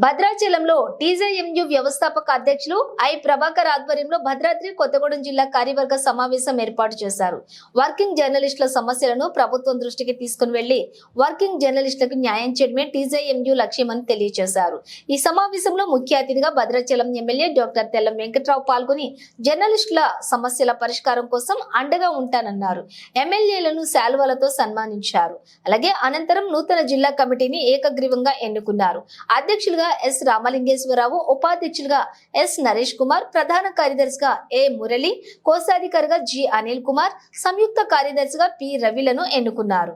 భద్రాచలంలో టీజేఎంయు వ్యవస్థాపక అధ్యక్షులు ఐ ప్రభాకర్ ఆధ్వర్యంలో భద్రాద్రి కొత్తగూడెం జిల్లా కార్యవర్గ సమావేశం ఏర్పాటు చేశారు. వర్కింగ్ జర్నలిస్టుల సమస్యలను ప్రభుత్వం దృష్టికి తీసుకుని వెళ్లి వర్కింగ్ జర్నలిస్టులకు న్యాయం చేయడమే టీజేఎంయు లక్ష్యమని తెలియజేశారు. ఈ సమావేశంలో ముఖ్య అతిథిగా భద్రాచలం ఎమ్మెల్యే డాక్టర్ తెల్లం వెంకట్రావు పాల్గొని జర్నలిస్టుల సమస్యల పరిష్కారం కోసం అండగా ఉంటానన్నారు. ఎమ్మెల్యేలను శాలువాలతో సన్మానించారు. అలాగే అనంతరం నూతన జిల్లా కమిటీని ఏకగ్రీవంగా ఎన్నుకున్నారు. అధ్యక్షులుగా ఎస్ రామలింగేశ్వరరావు, ఉపాధ్యక్షులుగా ఎస్ నరేష్ కుమార్, ప్రధాన కార్యదర్శిగా ఏ మురళి, కోశాధికారిగా జి అనిల్ కుమార్, సంయుక్త కార్యదర్శిగా పి రవిలను ఎన్నుకున్నారు.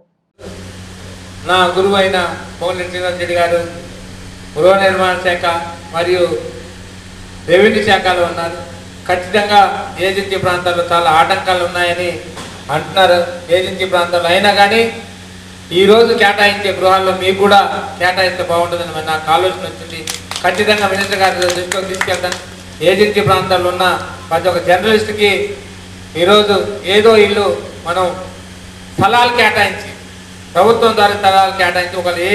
నా గురువు అయిన పోలిన శ్రీనివాసరెడ్డి గారు గృహ నిర్మాణ శాఖ మరియు రెవెన్యూ శాఖలో ఉన్నారు. ఖచ్చితంగా ఏజెన్సీ ప్రాంతాల్లో చాలా ఆటంకాలు ఉన్నాయని అంటున్నారు. ఏజెన్సీ ప్రాంతాల్లో అయినా కానీ ఈరోజు కేటాయించే గృహాల్లో మీకు కూడా కేటాయిస్తే బాగుంటుందని నాకు ఆలోచన వచ్చింది. ఖచ్చితంగా మినిస్టర్ గారి దృష్టిలోకి తీసుకెళ్తాను. ఏజెన్సీ ప్రాంతాల్లో ఉన్న ప్రతి ఒక్క జర్నలిస్ట్కి ఈరోజు ఏదో ఇల్లు మనం స్థలాలు కేటాయించి ప్రభుత్వం ద్వారా స్థలాలు కేటాయించి ఒకళ్ళు ఏ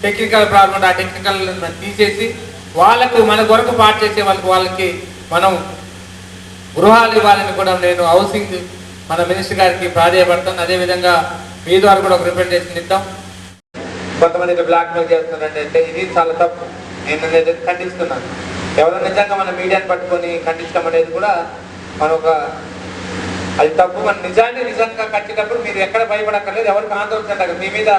టెక్నికల్ ప్రాబ్లం ఉంటే ఆ టెక్నికల్ తీసేసి వాళ్ళకు మన కొరకు పాటు చేసే వాళ్ళకి మనం గృహాలు ఇవ్వాలని కూడా నేను హౌసింగ్ మన మినిస్టర్ గారికి ప్రాధాన్యపడతాను. అదేవిధంగా మీ ద్వారా కూడా ఒక రిప్రజెంటేషన్ ఇద్దాం. కొంతమంది బ్లాక్మెయిల్ చేస్తున్నారంటే అంటే ఇది చాలా తప్పు. నేను ఖండిస్తున్నాను. ఎవరో నిజంగా మన మీడియాని పట్టుకొని ఖండించడం అనేది కూడా మన అది తప్పు. మన నిజంగా కట్టేటప్పుడు మీరు ఎక్కడ భయపడక్కర్లేదు, ఎవరికి ఆందోళన చెందగలరు. మీ మీద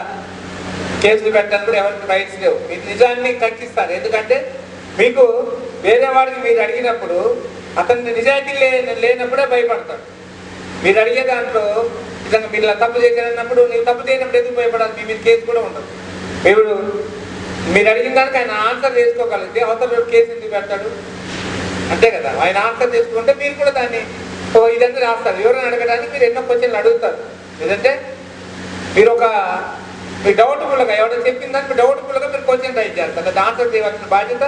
కేసులు పెట్టడానికి కూడా ఎవరికి రైట్స్ లేవు. మీరు నిజాన్ని ఖండిస్తారు. ఎందుకంటే మీకు వేరే వాడికి మీరు అడిగినప్పుడు అతన్ని నిజాయితీ లేనప్పుడే భయపడతాడు. మీరు అడిగే దాంట్లో నిజంగా మీరు తప్పు చేశారన్నప్పుడు నీవు తప్పు చేయనప్పుడు ఎందుకు భయపడాలి? మీ మీద కేసు కూడా ఉండదు. మీరు అడిగిన దానికి ఆయన ఆన్సర్ చేసుకోగలిగితే అవతల కేసు ఎందుకు పెడతాడు? అంతే కదా. ఆయన ఆన్సర్ చేసుకుంటే మీరు కూడా దాన్ని ఇదంతా రాస్తారు. ఎవరైనా అడగడానికి మీరు ఎన్నో క్వశ్చన్లు అడుగుతారు. లేదంటే మీరు మీ డౌట్ఫుల్గా ఎవరైనా చెప్పిన దానికి డౌట్ఫుల్గా మీరు క్వశ్చన్ రైట్ చేస్తారు. అది ఆన్సర్ చేయవలసిన బాధ్యత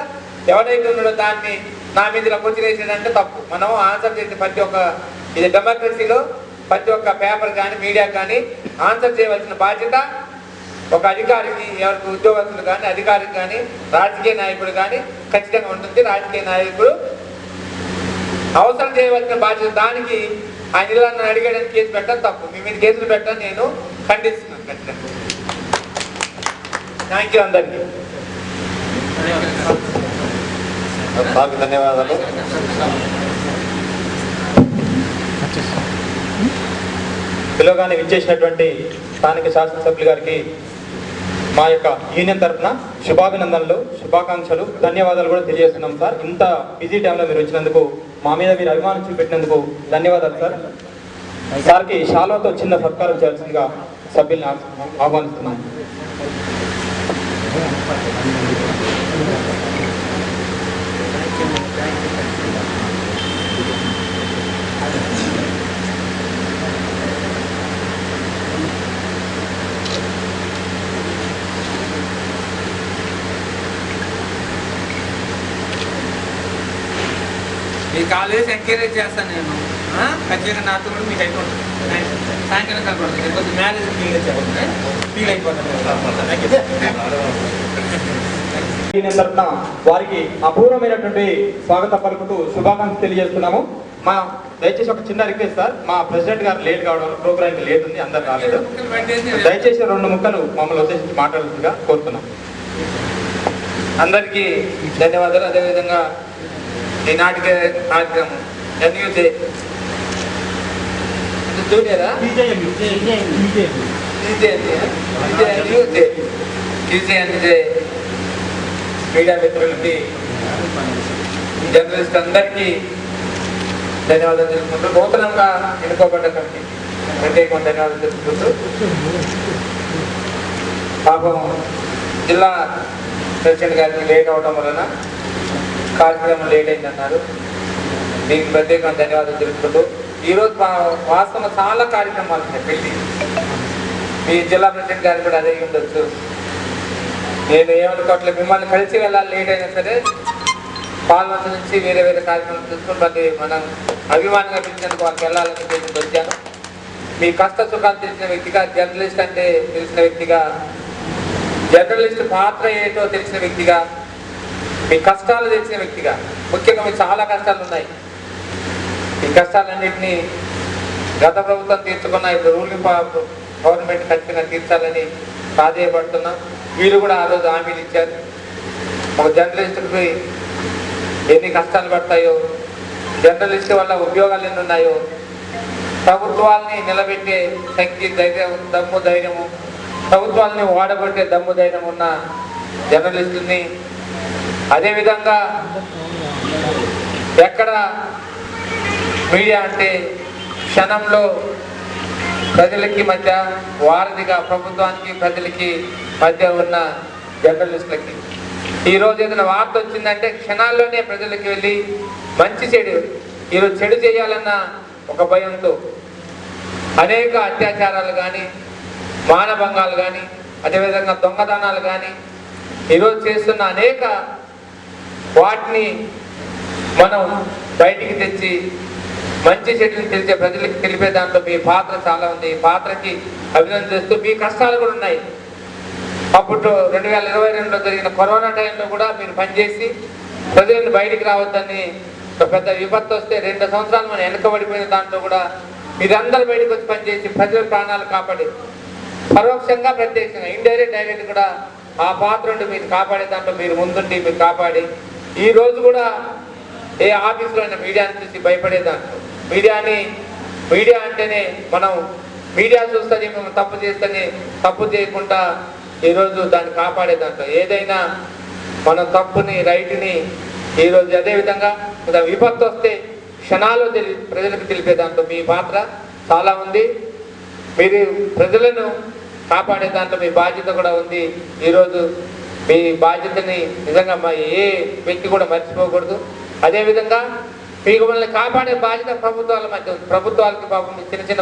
ఎవరైతే ఉన్నాడో దాన్ని నా మీద ఇలా క్వశ్చన్ వేసేదంటే తప్పు. మనం ఆన్సర్ చేసే ప్రతి ఒక్క ఇది డెమోక్రసీలో ప్రతి ఒక్క పేపర్ కానీ మీడియా కానీ ఆన్సర్ చేయవలసిన బాధ్యత ఒక అధికారికి, ఎవరికి ఉద్యోగస్తులు కానీ అధికారికి కానీ రాజకీయ నాయకుడు కానీ ఖచ్చితంగా ఉంటుంది. రాజకీయ నాయకుడు అవసరం చేయవలసిన బాధ్యత. దానికి ఆయన ఇలా నన్ను అడిగాడని కేసు పెట్టడం తప్పు. మీ మీద కేసులు పెట్టడం నేను ఖండిస్తున్నాను. ఖచ్చితంగా థ్యాంక్ యూ అందరికీ. ధన్యవాదాలు. పిలవగానే విచ్చేసినటువంటి స్థానిక శాసనసభ్యులు గారికి మా యొక్క యూనియన్ తరఫున శుభాభినందనలు, శుభాకాంక్షలు, ధన్యవాదాలు కూడా తెలియజేస్తున్నాం సార్. ఇంత బిజీ టైంలో మీరు వచ్చినందుకు, మా మీద మీరు అభిమానం చూపెట్టినందుకు ధన్యవాదాలు సార్. సార్కి శాలువాతో చిన్న సత్కారం చేయాల్సిందిగా సభ్యుల్ని ఆహ్వానిస్తున్నాం. మీ కాలేజ్ ఎంకరేజ్ చేస్తాను నేను. ఖచ్చితంగా నాతో కూడా మీకు అయిపోతుంది. సాయంకాలం కలపడదు. కొంచెం మ్యారేజ్ ఫీల్ అయిపోతాను. తరఫున వారికి అపూర్వమైనటువంటి స్వాగత పలుకుతూ శుభాకాంక్షలు తెలియజేస్తున్నాము. దయచేసి ఒక చిన్న రిక్వెస్ట్ సార్, మా ప్రెసిడెంట్ గారు లేట్ కావడం, ప్రోగ్రామ్కి లేట్ ఉంది, అందరు రాలేదు. దయచేసి 2 ముక్కలు మమ్మల్ని ఉద్దేశించి మాట్లాడుతుందిగా కోరుతున్నాం. అందరికీ ధన్యవాదాలు. అదేవిధంగా ఈనాటి కార్యక్రమం జూనియరా మీడియా మిత్రులకి, జర్నలిస్ట్ అందరికీ ధన్యవాదాలు తెలుసుకుంటూ, నూతనంగా ఎన్నుకోబడ్డ కమిటీ ప్రత్యేకంగా ధన్యవాదాలు తెలుసుకుంటూ, పాపం జిల్లా ప్రెసిడెంట్ గారికి లేట్ అవడం వలన కార్యక్రమం లేట్ అయిందన్నారు. దీనికి ప్రత్యేకంగా ధన్యవాదాలు తెలుసుకుంటూ, ఈరోజు వాస్తవం చాలా కార్యక్రమాలు ఉన్నాయి. పెళ్లి మీ జిల్లా ప్రెసిడెంట్ గారికి కూడా అదే ఉండొచ్చు. నేను ఏమనుకోవట్లేదు, మిమ్మల్ని కలిసి వెళ్ళాలి, లేట్ అయినా సరే పాల్వంత నుంచి వేరే కార్యక్రమం చూసుకుని మళ్ళీ మనం అభిమానంగా పిలిచినందుకు వాళ్ళకి వెళ్ళాలని చెప్పి వచ్చాను. మీ కష్ట సుఖాలు తెలిసిన వ్యక్తిగా, జర్నలిస్ట్ అంటే తెలిసిన వ్యక్తిగా, జర్నలిస్ట్ పాత్ర ఏంటో తెలిసిన వ్యక్తిగా మీ కష్టాలు తెలిసిన వ్యక్తిగా, ముఖ్యంగా మీకు చాలా కష్టాలు ఉన్నాయి. ఈ కష్టాలన్నింటినీ గత ప్రభుత్వం తీర్చుకున్న ఇప్పుడు రూలింగ్ గవర్నమెంట్ ఖచ్చితంగా తీర్చాలని ప్రాధేయపడుతున్నాం. వీళ్ళు కూడా ఆ రోజు హామీలు ఇచ్చారు. ఒక జర్నలిస్టుకి ఎన్ని కష్టాలు పడతాయో, జర్నలిస్టు వల్ల ఉద్యోగాలు ఎన్ని ఉన్నాయో, ప్రభుత్వాల్ని నిలబెట్టే శక్తి, ధైర్యం, దమ్ము, ధైర్యము, ప్రభుత్వాలని ఓడగొట్టే దమ్ము, ధైర్యం ఉన్న జర్నలిస్టుల్ని, అదేవిధంగా ఎక్కడ మీడియా అంటే క్షణంలో ప్రజలకి మధ్య వారధిగా, ప్రభుత్వానికి ప్రజలకి మధ్య ఉన్న జర్నలిస్టులకి ఈరోజు ఏదైనా వార్త వచ్చిందంటే క్షణాల్లోనే ప్రజలకి వెళ్ళి మంచి చెడు, ఈరోజు చెడు చేయాలన్న ఒక భయంతో అనేక అత్యాచారాలు కానీ, మానభంగాలు కానీ, అదేవిధంగా దొంగతనాలు కానీ ఈరోజు చేస్తున్న అనేక వాటిని మనం బయటికి తెచ్చి మంచి చెడుని తెలిసే ప్రజలకు తెలిపే దాంట్లో మీ పాత్ర చాలా ఉంది. ఈ పాత్రకి అభినందిస్తూ, మీ కష్టాలు కూడా ఉన్నాయి. అప్పుడు 2022లో జరిగిన కరోనా టైంలో కూడా మీరు పనిచేసి ప్రజలను బయటికి రావద్దని, ఒక పెద్ద విపత్తు వస్తే 2 సంవత్సరాలు మనం వెనకబడిపోయిన దాంట్లో కూడా మీరందరూ బయటకు వచ్చి పనిచేసి ప్రజల ప్రాణాలు కాపాడి, పరోక్షంగా ప్రత్యక్షంగా ఇండైరెక్ట్ డైరెక్ట్ కూడా ఆ పాత్ర నుండి మీరు కాపాడే దాంట్లో మీరు ముందుండి మీరు కాపాడి, ఈ రోజు కూడా ఏ ఆఫీస్లో అయినా మీడియాని చూసి భయపడే దాంట్లో, మీడియా అంటేనే మనం మీడియా చూస్తుంది, మేము తప్పు చేస్తేనే తప్పు చేయకుండా ఈరోజు దాన్ని కాపాడే దాంట్లో, ఏదైనా మన తప్పుని రైట్ని ఈరోజు అదేవిధంగా విపత్తు వస్తే క్షణాలు ప్రజలకు తెలిపే దాంట్లో మీ పాత్ర చాలా ఉంది. మీరు ప్రజలను కాపాడే దాంట్లో మీ బాధ్యత కూడా ఉంది. ఈరోజు మీ బాధ్యతని నిజంగా ఏ వ్యక్తి కూడా మర్చిపోకూడదు. అదేవిధంగా మీకు మనల్ని కాపాడే బాధ్యత ప్రభుత్వాల మధ్య ఉంది. ప్రభుత్వాలకి పాపం చిన్న చిన్న